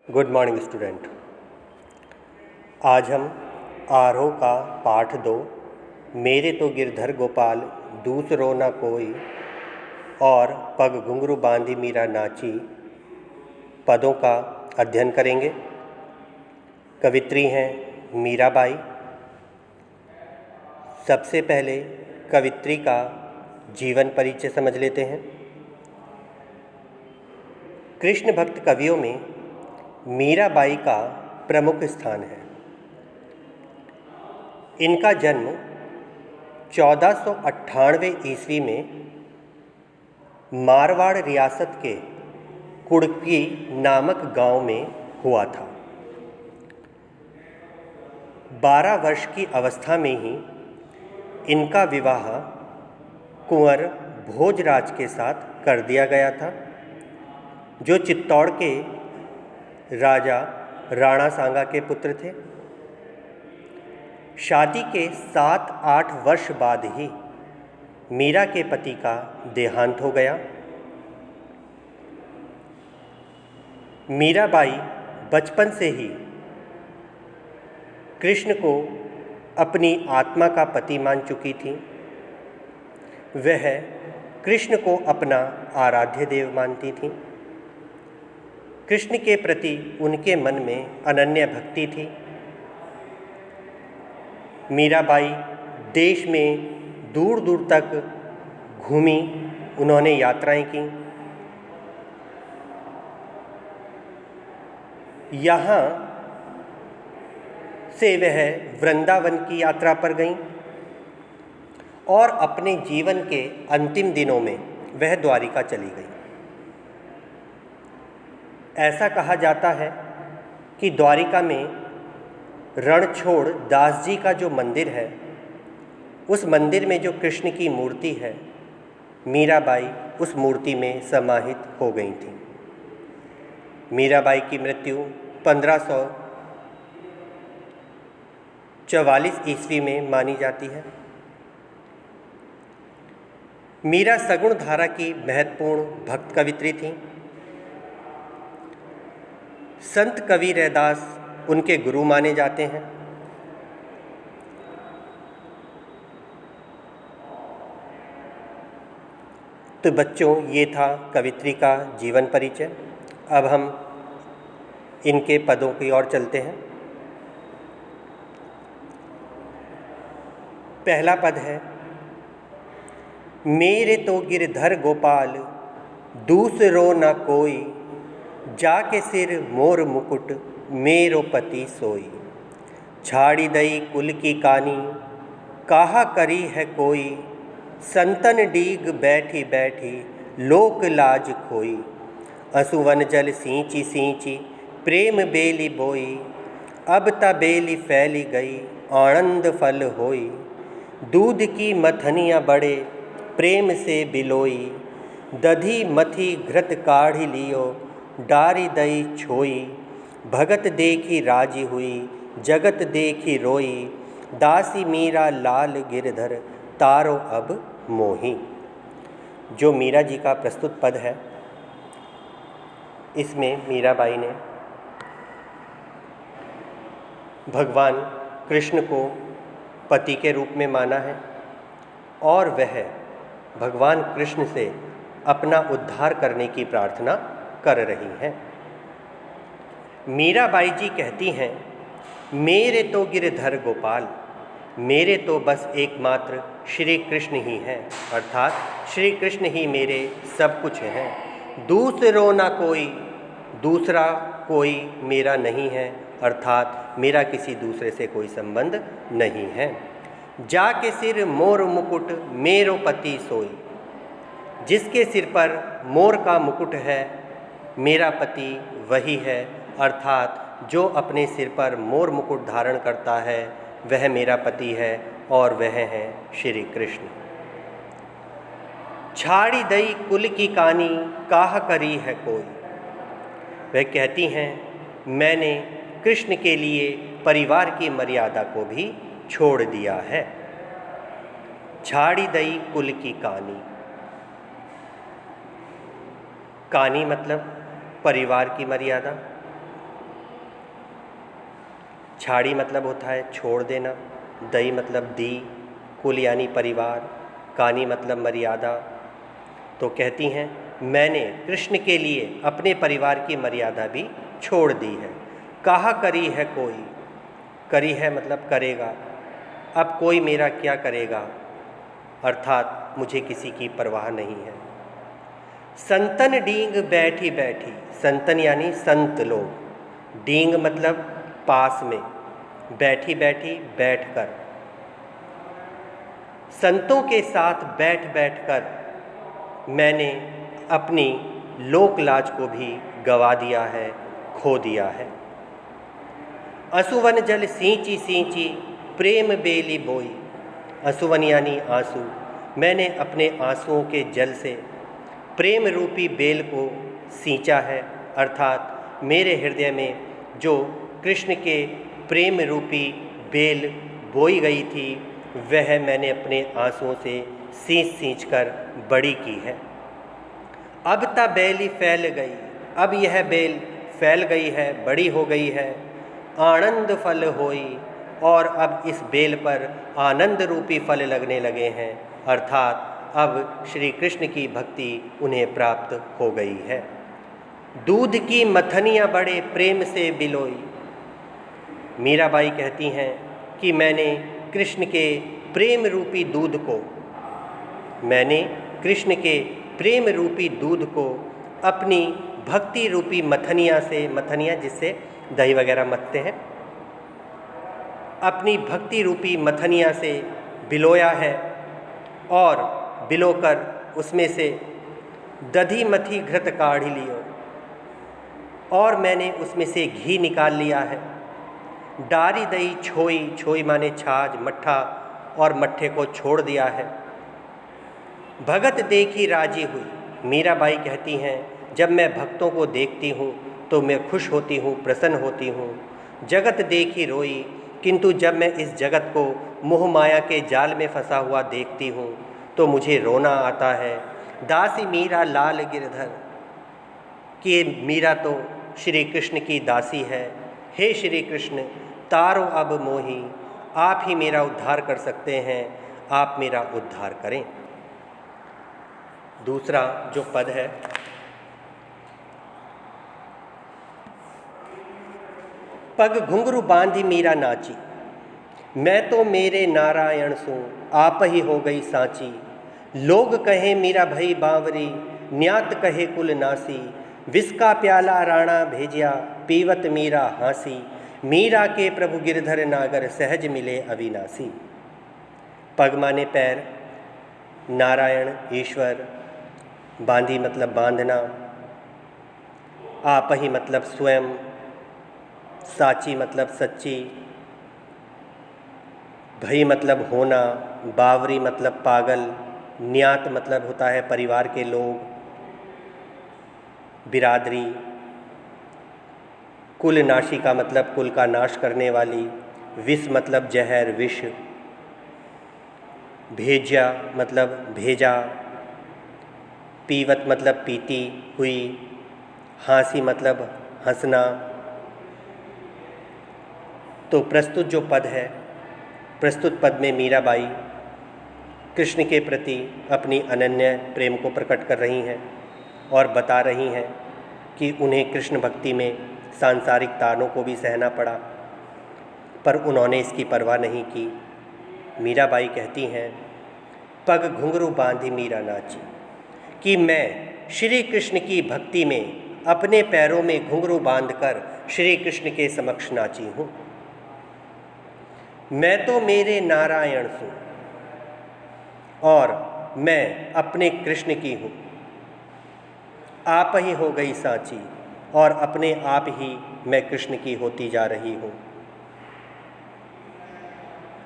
Good morning student. आज हम आरोह का पाठ 2 मेरे तो गिरधर गोपाल दूसरो न कोई और पग घुंघरू बांधी मीरा नाची पदों का अध्ययन करेंगे। कवित्री हैं मीराबाई। सबसे पहले कवित्री का जीवन परिचय समझ लेते हैं। कृष्ण भक्त कवियों में मीराबाई का प्रमुख स्थान है। इनका जन्म 1498 ईस्वी में मारवाड़ रियासत के कुड़की नामक गांव में हुआ था। 12 वर्ष की अवस्था में ही इनका विवाह कुंवर भोजराज के साथ कर दिया गया था, जो चित्तौड़ के राजा राणा सांगा के पुत्र थे। शादी के 7-8 वर्ष बाद ही मीरा के पति का देहांत हो गया। मीराबाई बचपन से ही कृष्ण को अपनी आत्मा का पति मान चुकी थी। वह कृष्ण को अपना आराध्य देव मानती थी। कृष्ण के प्रति उनके मन में अनन्य भक्ति थी। मीराबाई देश में दूर दूर तक घूमी, उन्होंने यात्राएं की। यहाँ से वह वृंदावन की यात्रा पर गईं और अपने जीवन के अंतिम दिनों में वह द्वारिका चली गई। ऐसा कहा जाता है कि द्वारिका में रणछोड़ दास जी का जो मंदिर है, उस मंदिर में जो कृष्ण की मूर्ति है, मीराबाई उस मूर्ति में समाहित हो गई थी। मीराबाई की मृत्यु 1544 ईस्वी में मानी जाती है। मीरा सगुण धारा की महत्वपूर्ण भक्त कवित्री थी। संत कवि रैदास उनके गुरु माने जाते हैं। तो बच्चों, ये था कवित्री का जीवन परिचय। अब हम इनके पदों की ओर चलते हैं। पहला पद है मेरे तो गिरधर गोपाल दूसरो न कोई, जाके सिर मोर मुकुट मेरो पति सोई। छाड़ी दई कुल की कानी काहा करी है कोई, संतन डीग बैठी बैठी लोक लाज खोई। असुवन जल सींची सींची प्रेम बेली बोई, अब ता बेली फैली गई आनंद फल होई। दूध की मथनिया बड़े प्रेम से बिलोई, दधी मथी घृत काढ़ी लियो डारी दई छोई। भगत देखी राजी हुई जगत देखी रोई, दासी मीरा लाल गिरधर तारो अब मोही। जो मीरा जी का प्रस्तुत पद है, इसमें मीराबाई ने भगवान कृष्ण को पति के रूप में माना है और वह भगवान कृष्ण से अपना उद्धार करने की प्रार्थना कर रही हैं। मीराबाई जी कहती हैं, मेरे तो गिरधर गोपाल, मेरे तो बस एकमात्र श्री कृष्ण ही हैं, अर्थात श्री कृष्ण ही मेरे सब कुछ हैं। दूसरो ना कोई, दूसरा कोई मेरा नहीं है, अर्थात मेरा किसी दूसरे से कोई संबंध नहीं है। जाके सिर मोर मुकुट मेरो पति सोई, जिसके सिर पर मोर का मुकुट है मेरा पति वही है, अर्थात जो अपने सिर पर मोर मुकुट धारण करता है वह मेरा पति है और वह है श्री कृष्ण। छाड़ी दई कुल की कानी काह करी है कोई, वह कहती हैं मैंने कृष्ण के लिए परिवार की मर्यादा को भी छोड़ दिया है। छाड़ी दई कुल की कानी, कानी मतलब परिवार की मर्यादा। छाड़ी मतलब होता है छोड़ देना, दई मतलब दी, कुल यानी परिवार, कानी मतलब मर्यादा। तो कहती हैं मैंने कृष्ण के लिए अपने परिवार की मर्यादा भी छोड़ दी है। कहा करी है कोई, करी है मतलब करेगा, अब कोई मेरा क्या करेगा, अर्थात मुझे किसी की परवाह नहीं है। संतन डींग बैठी बैठी, संतन यानी संत लोग, डींग मतलब पास में, बैठी बैठी बैठकर, संतों के साथ बैठ बैठकर मैंने अपनी लोक लाज को भी गवा दिया है, खो दिया है। असुवन जल सींची सींची प्रेम बेली बोई, असुवन यानी आंसू, मैंने अपने आंसुओं के जल से प्रेम रूपी बेल को सींचा है, अर्थात मेरे हृदय में जो कृष्ण के प्रेम रूपी बेल बोई गई थी वह मैंने अपने आंसुओं से सींच कर बड़ी की है। अब ता बेली फैल गई, अब यह बेल फैल गई है, बड़ी हो गई है। आनंद फल होई, और अब इस बेल पर आनंद रूपी फल लगने लगे हैं, अर्थात अब श्री कृष्ण की भक्ति उन्हें प्राप्त हो गई है। दूध की मथनियाँ बड़े प्रेम से बिलोई, मीराबाई कहती हैं कि मैंने कृष्ण के प्रेम रूपी दूध को, मैंने कृष्ण के प्रेम रूपी दूध को अपनी भक्ति रूपी मथनिया से, मथनिया जिससे दही वगैरह मथते हैं, अपनी भक्ति रूपी मथनिया से बिलोया है और बिलोकर उसमें से दधी मथी घृत काढ़ लियो, और मैंने उसमें से घी निकाल लिया है। डारी दही छोई, छोई माने छाछ, मट्ठा, और मट्ठे को छोड़ दिया है। भगत देखी राजी हुई, मीराबाई कहती हैं जब मैं भक्तों को देखती हूँ तो मैं खुश होती हूँ, प्रसन्न होती हूँ। जगत देखी रोई, किंतु जब मैं इस जगत को मोह माया के जाल में फंसा हुआ देखती हूँ तो मुझे रोना आता है। दासी मीरा लाल गिरधर, कि मीरा तो श्री कृष्ण की दासी है। हे श्री कृष्ण तारो अब मोही, आप ही मेरा उद्धार कर सकते हैं, आप मेरा उद्धार करें। दूसरा जो पद है, पग घुंघरू बांधी मीरा नाची, मैं तो मेरे नारायण सू आप ही हो गई सांची। लोग कहे मीरा भई बावरी, न्यात कहे कुल नासी। विष का प्याला राणा भेजिया, पीवत मीरा हासी। मीरा के प्रभु गिरधर नागर, सहज मिले अविनाशी। पग माने पैर, नारायण ईश्वर, बांधी मतलब बांधना, आप ही मतलब स्वयं, साची मतलब सच्ची, भई मतलब होना, बावरी मतलब पागल, न्यात मतलब होता है परिवार के लोग, बिरादरी, कुल नाशी का मतलब कुल का नाश करने वाली, विष मतलब जहर, विष, भेजा मतलब भेजा, पीवत मतलब पीती हुई, हांसी मतलब हंसना। तो प्रस्तुत जो पद है, प्रस्तुत पद में मीराबाई कृष्ण के प्रति अपनी अनन्य प्रेम को प्रकट कर रही हैं और बता रही हैं कि उन्हें कृष्ण भक्ति में सांसारिक तानों को भी सहना पड़ा, पर उन्होंने इसकी परवाह नहीं की। मीराबाई कहती हैं पग घुंघरू बांधी मीरा नाची, कि मैं श्री कृष्ण की भक्ति में अपने पैरों में घुंघरू बांधकर श्री कृष्ण के समक्ष नाची हूँ। मैं तो मेरे नारायण हूँ और मैं अपने कृष्ण की हूँ, आप ही हो गई सांची, और अपने आप ही मैं कृष्ण की होती जा रही हूँ।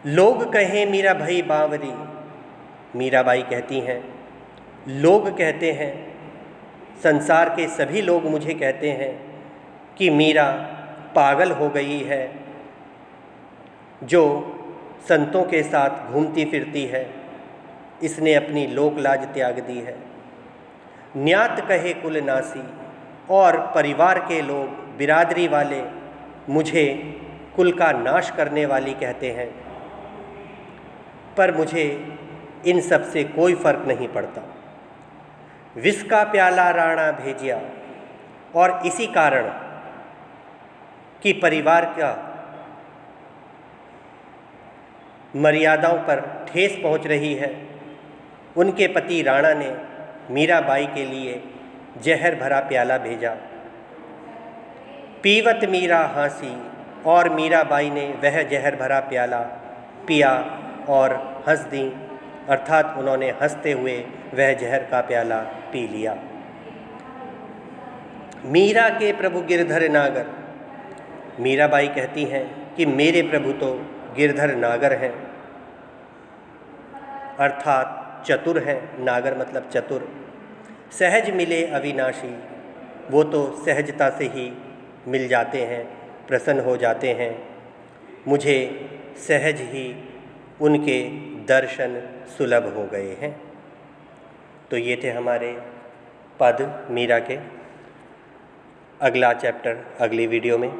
लोग कहें मीरा भई बावरी, मीराबाई कहती हैं लोग कहते हैं, संसार के सभी लोग मुझे कहते हैं कि मीरा पागल हो गई है, जो संतों के साथ घूमती फिरती है, इसने अपनी लोक लाज त्याग दी है। न्यात कहे कुल नासी, और परिवार के लोग, बिरादरी वाले मुझे कुल का नाश करने वाली कहते हैं, पर मुझे इन सब से कोई फर्क नहीं पड़ता। विष का प्याला राणा भेजिया, और इसी कारण कि परिवार का मर्यादाओं पर ठेस पहुंच रही है, उनके पति राणा ने मीराबाई के लिए जहर भरा प्याला भेजा। पीवत मीरा हंसी, और मीराबाई ने वह जहर भरा प्याला पिया और हंस दी, अर्थात उन्होंने हंसते हुए वह जहर का प्याला पी लिया। मीरा के प्रभु गिरधर नागर, मीराबाई कहती हैं कि मेरे प्रभु तो गिरधर नागर हैं, अर्थात चतुर हैं। नागर मतलब चतुर। सहज मिले अविनाशी, वो तो सहजता से ही मिल जाते हैं, प्रसन्न हो जाते हैं। मुझे सहज ही उनके दर्शन सुलभ हो गए हैं। तो ये थे हमारे पद मीरा के। अगला चैप्टर अगली वीडियो में।